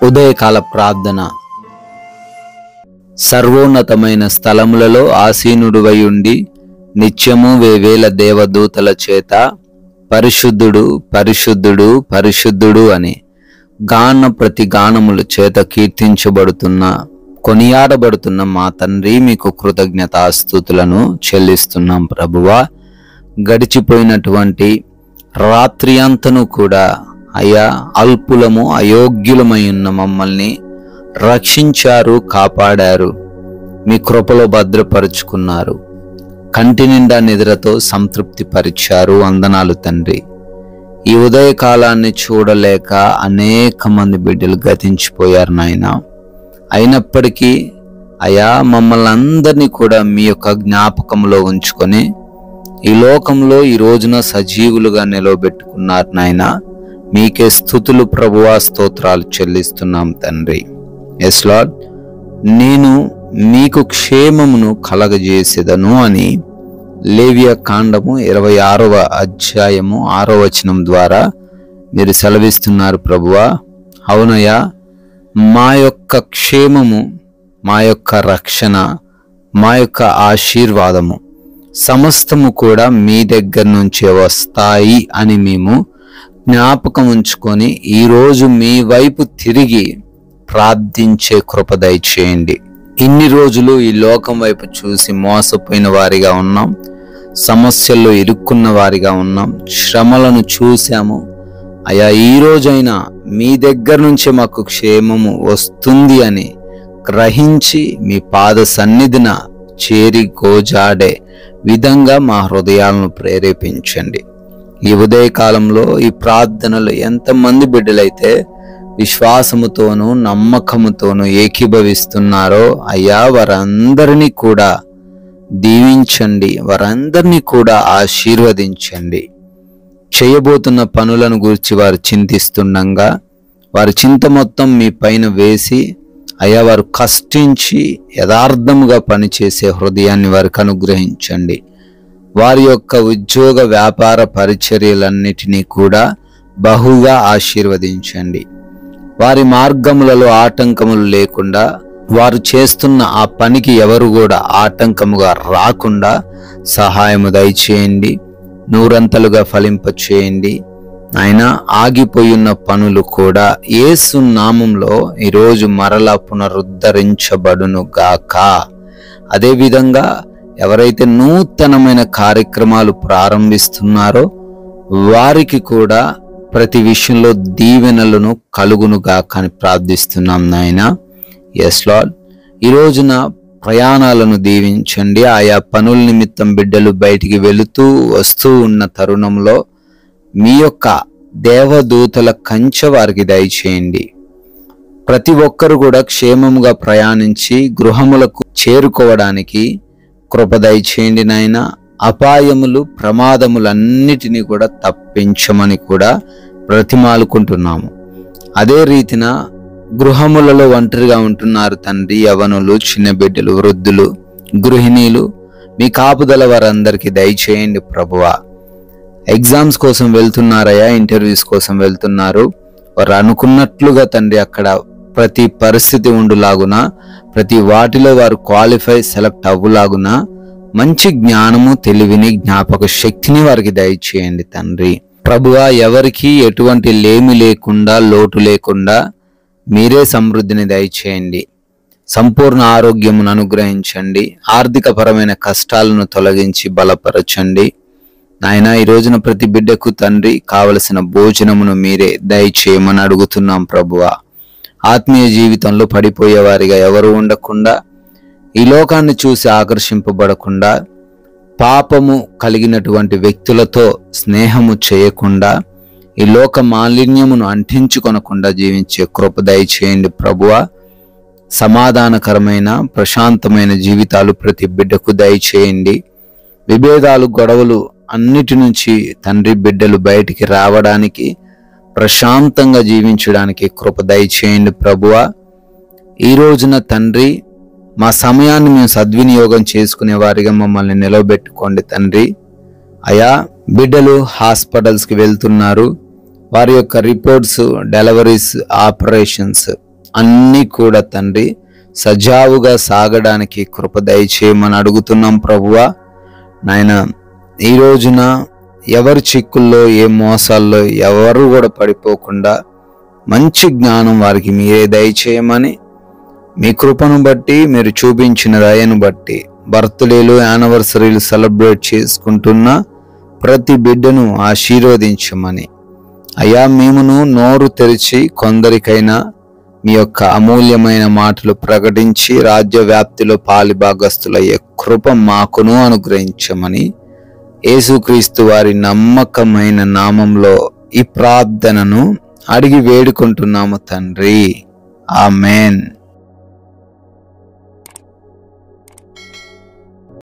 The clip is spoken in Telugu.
ఉదయకాల ప్రార్థన. సర్వోన్నతమైన స్థలములలో ఆసీనుడువై ఉండి నిత్యము వేవేల దేవదూతల చేత పరిశుద్ధుడు పరిశుద్ధుడు పరిశుద్ధుడు అని ప్రతి గానముల చేత కీర్తించబడుతున్న కొనియాడబడుతున్న మా తండ్రి, మీకు కృతజ్ఞతాస్తుతులను చెల్లిస్తున్నాం ప్రభువా. గడిచిపోయినటువంటి రాత్రి అంతను కూడా అయ్యా అల్పులము అయోగ్యులమై ఉన్న మమ్మల్ని రక్షించారు, కాపాడారు, మీ కృపలో భద్రపరుచుకున్నారు, కంటి నిండా నిద్రతో సంతృప్తి పరిచారు. వందనాలు తండ్రి. ఈ ఉదయకాలాన్ని చూడలేక అనేక మంది బిడ్డలు గతించిపోయారు నాయన. అయినప్పటికీ అయా మమ్మల్ని అందరినీ కూడా మీ యొక్క జ్ఞాపకంలో ఉంచుకొని ఈ లోకంలో ఈ రోజున సజీవులుగా నిలవబెట్టుకున్నారు నాయన. మీకే స్తుతులు ప్రభువా, స్తోత్రాలు చెల్లిస్తున్నాం తండ్రి. ఎస్ లార్డ్, నేను మీకు క్షేమమును కలగజేసేదను అని లేవియ కాండము 26వ అధ్యాయము 6వ వచనం ద్వారా మీరు సెలవిస్తున్నారు ప్రభువా. అవునయ్యా, మా యొక్క క్షేమము, మా యొక్క రక్షణ, మా యొక్క ఆశీర్వాదము సమస్తము కూడా మీ దగ్గర నుంచే వస్తాయి అని మేము జ్ఞాపకం ఉంచుకొని ఈరోజు మీ వైపు తిరిగి ప్రార్థించే కృప దయచేయండి. ఇన్ని రోజులు ఈ లోకం వైపు చూసి మోసపోయిన వారిగా ఉన్నాం, సమస్యల్లో ఇరుక్కున్న వారిగా ఉన్నాం, శ్రమలను చూశాము. అయా ఈ రోజైనా మీ దగ్గర నుంచే మాకు క్షేమము వస్తుంది అని గ్రహించి మీ పాద సన్నిధిన చేరి గోజాడే విధంగా మా హృదయాలను ప్రేరేపించండి. ఈ ఉదయకాలంలో ఈ ప్రార్థనలు ఎంతమంది బిడ్డలైతే విశ్వాసముతోనూ నమ్మకముతోనూ ఏకీభవిస్తున్నారో అయ్యా వారందరినీ కూడా దీవించండి, వారందరినీ కూడా ఆశీర్వదించండి. చేయబోతున్న పనులను గురించి వారు చింతిస్తుండగా వారి చింత మొత్తం మీ పైన వేసి అయ్యా వారు కష్టించి యథార్థముగా పనిచేసే హృదయాన్ని వారికి అనుగ్రహించండి. వారి యొక్క ఉద్యోగ వ్యాపార పరిచర్యలన్నిటినీ కూడా బహుగా ఆశీర్వదించండి. వారి మార్గములలో ఆటంకములు లేకుండా, వారు చేస్తున్న ఆ పనికి ఎవరు కూడా ఆటంకముగా రాకుండా సహాయము దయచేయండి. నూరంతలుగా ఫలింపచేయండి. ఆయన ఆగిపోయిన పనులు కూడా యేసు నామములో ఈరోజు మరలా పునరుద్ధరించబడును గాక. అదేవిధంగా ఎవరైతే నూతనమైన కార్యక్రమాలు ప్రారంభిస్తున్నారో వారికి కూడా ప్రతి విషయంలో దీవెనలను కలుగును గాక అని ప్రార్థిస్తున్నాం నాయన. ఎస్ లార్డ్, ఈ రోజున ప్రయాణాలను దీవించండి. ఆయా పనుల నిమిత్తం బిడ్డలు బయటికి వెళుతూ వస్తూ ఉన్న తరుణంలో మీ యొక్క దేవదూతల కంచె వారికి దయచేయండి. ప్రతి ఒక్కరు కూడా క్షేమముగా ప్రయాణించి గృహములకు చేరుకోవడానికి కృప దయచేయండి నాయన. అపాయములు ప్రమాదములన్నిటినీ కూడా తప్పించమని కూడా బ్రతిమాలుకుంటున్నాము. అదే రీతిన గృహములలో ఒంటరిగా ఉంటున్నారు తండ్రి, యవనులు, చిన్న బిడ్డలు, వృద్ధులు, గృహిణీలు, మీ కాపుదల వారందరికీ దయచేయండి ప్రభువా. ఎగ్జామ్స్ కోసం వెళ్తున్నారయ్యా, ఇంటర్వ్యూస్ కోసం వెళ్తున్నారు, వారు అనుకున్నట్లుగా తండ్రి అక్కడ ప్రతి పరిస్థితి ఉండులాగున, ప్రతి వాటిలో వారు క్వాలిఫై సెలెక్ట్ అవ్వులాగున మంచి జ్ఞానము, తెలివిని, జ్ఞాపక శక్తిని వారికి దయచేయండి తండ్రి. ప్రభువా, ఎవరికి ఎటువంటి లేమి లేకుండా, లోటు లేకుండా మీరే సమృద్ధిని దయచేయండి. సంపూర్ణ ఆరోగ్యమును అనుగ్రహించండి. ఆర్థిక పరమైన కష్టాలను తొలగించి బలపరచండి నాయన. ఈ రోజున ప్రతి బిడ్డకు తండ్రి కావలసిన భోజనమును మీరే దయచేయమని అడుగుతున్నాం ప్రభువా. ఆత్మీయ జీవితంలో పడిపోయేవారిగా ఎవరు ఉండకుండా, ఈ లోకాన్ని చూసి ఆకర్షింపబడకుండా, పాపము కలిగినటువంటి వ్యక్తులతో స్నేహము చేయకుండా, ఈ లోక మాలిన్యమును అంటించుకొనకుండా జీవించే కృప దయచేయండి ప్రభువా. సమాధానకరమైన ప్రశాంతమైన జీవితాలు ప్రతి బిడ్డకు దయచేయండి. విభేదాలు, గొడవలు అన్నిటి నుంచి తండ్రి బిడ్డలు బయటికి రావడానికి, ప్రశాంతంగా జీవించడానికి కృప దయచేయండి ప్రభువా. ఈ రోజున తండ్రి మా సమయాన్ని మేము సద్వినియోగం చేసుకునే వారిగా మమ్మల్ని నిలవబెట్టుకోండి తండ్రి. అయా బిడ్డలు హాస్పిటల్స్కి వెళ్తున్నారు, వారి యొక్క రిపోర్ట్స్, డెలివరీస్, ఆపరేషన్స్ అన్నీ కూడా తండ్రి సజావుగా సాగడానికి కృప దయచేయమని అడుగుతున్నాం ప్రభువా. నాయన ఈ రోజున ఎవరి చిక్కుల్లో, ఏ మోసాల్లో ఎవరు కూడా పడిపోకుండా మంచి జ్ఞానం వారికి మీరే దయచేయమని, మీ కృపను బట్టి, మీరు చూపించిన దయను బట్టి బర్త్డేలు, యానివర్సరీలు సెలబ్రేట్ చేసుకుంటున్న ప్రతి బిడ్డను ఆశీర్వదించమని, అయ్యా మేమును నోరు తెరిచి కొందరికైనా మీ యొక్క అమూల్యమైన మాటలు ప్రకటించి రాజ్య వ్యాప్తిలో పాలిభాగస్తులయ్యే కృప మాకును అనుగ్రహించమని యేసుక్రీస్తు వారి నమ్మకమైన నామంలో ఈ ప్రార్థనను అడిగి వేడుకుంటున్నాము తండ్రి. ఆమెన్.